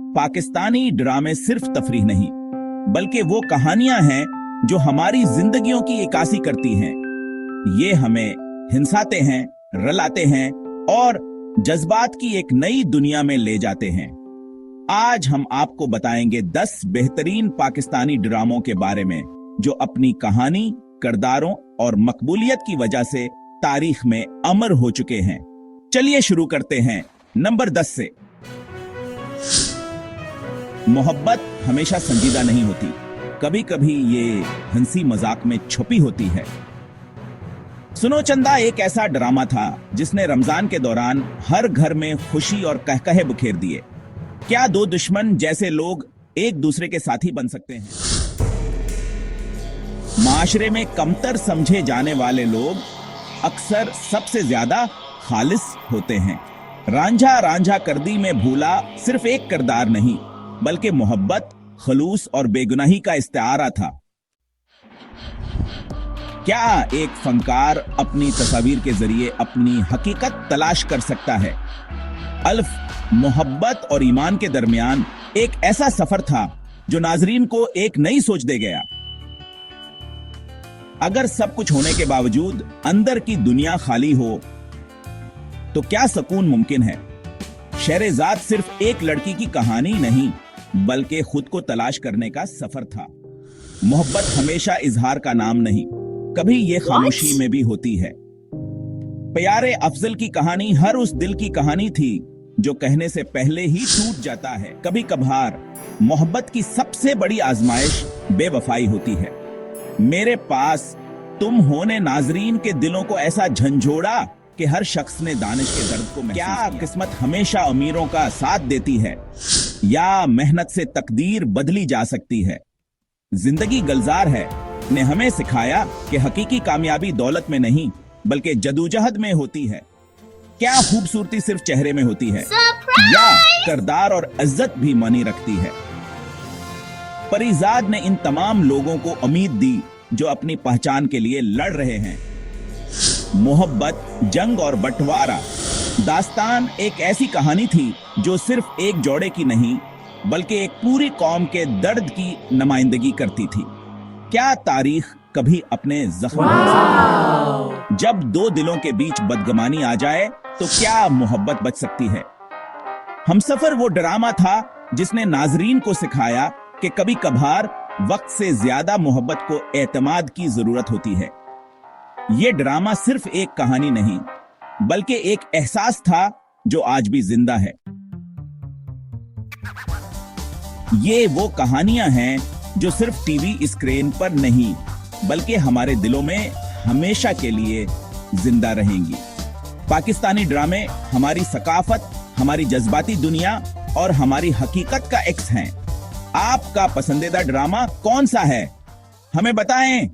पाकिस्तानी ड्रामे सिर्फ तफरीह नहीं, बल्कि वो कहानियां हैं जो हमारी जिंदगियों की इक्कासी करती हैं। ये हमें हिंसाते हैं, रलाते हैं और जज्बात की एक नई दुनिया में ले जाते हैं। आज हम आपको बताएंगे 10 बेहतरीन पाकिस्तानी ड्रामों के बारे में जो अपनी कहानी, किरदारों और मकबूलियत की वजह से तारीख में अमर हो चुके हैं। चलिए शुरू करते हैं नंबर 10 से। मोहब्बत हमेशा संजीदा नहीं होती, कभी कभी ये हंसी मजाक में छुपी होती है। सुनो चंदा एक ऐसा ड्रामा था जिसने रमजान के दौरान हर घर में खुशी और कहकहे बुखेर दिए। क्या दो दुश्मन जैसे लोग एक दूसरे के साथी बन सकते हैं? माशरे में कमतर समझे जाने वाले लोग अक्सर सबसे ज्यादा खालिस होते हैं। रांझा रांझा करदी में भूला सिर्फ एक किरदार नहीं, बल्कि मोहब्बत, खलूस और बेगुनाही का इस्तिआरा था। क्या एक फनकार अपनी तस्वीर के जरिए अपनी हकीकत तलाश कर सकता है? अल्फ मोहब्बत और ईमान के दरमियान एक ऐसा सफर था जो नाजरीन को एक नई सोच दे गया। अगर सब कुछ होने के बावजूद अंदर की दुनिया खाली हो तो क्या सुकून मुमकिन है? शहरेजाद सिर्फ एक लड़की की कहानी नहीं, बल्कि खुद को तलाश करने का सफर था। मोहब्बत हमेशा इजहार का नाम नहीं, कभी ये खामोशी में भी होती है। प्यारे अफजल की कहानी हर उस दिल की कहानी थी जो कहने से पहले ही टूट जाता है। कभी कभार मोहब्बत की सबसे बड़ी आजमाइश बेवफाई होती है। मेरे पास तुम होने नाजरीन के दिलों को ऐसा झंझोड़ा कि हर शख्स ने दानिश के दर्द को महसूस किया। क्या किस्मत हमेशा अमीरों का साथ देती है या मेहनत से तकदीर बदली जा सकती है? जिंदगी गुलजार है ने हमें सिखाया कि हकीकी कामयाबी दौलत में नहीं, बल्कि जदोजहद में होती है। क्या खूबसूरती सिर्फ चेहरे में होती है या किरदार और इज्जत भी मानी रखती है? परिजाद ने इन तमाम लोगों को उम्मीद दी जो अपनी पहचान के लिए लड़ रहे हैं। मोहब्बत, जंग और बंटवारा दास्तान एक ऐसी कहानी थी जो सिर्फ एक जोड़े की नहीं, बल्कि एक पूरी कौम के दर्द की नुमाइंदगी करती थी। क्या तारीख कभी अपने जख्म जब दो दिलों के बीच बदगमानी आ जाए तो क्या मोहब्बत बच सकती है? हमसफर वो ड्रामा था जिसने नाजरीन को सिखाया कि कभी कभार वक्त से ज्यादा मोहब्बत को एतमाद की जरूरत होती है। ये ड्रामा सिर्फ एक कहानी नहीं, बल्कि एक एहसास था जो आज भी जिंदा है। ये वो कहानियां हैं जो सिर्फ टीवी स्क्रीन पर नहीं, बल्कि हमारे दिलों में हमेशा के लिए जिंदा रहेंगी। पाकिस्तानी ड्रामे हमारी सकाफत, हमारी जज्बाती दुनिया और हमारी हकीकत का एक्स हैं। आपका पसंदीदा ड्रामा कौन सा है? हमें बताएं।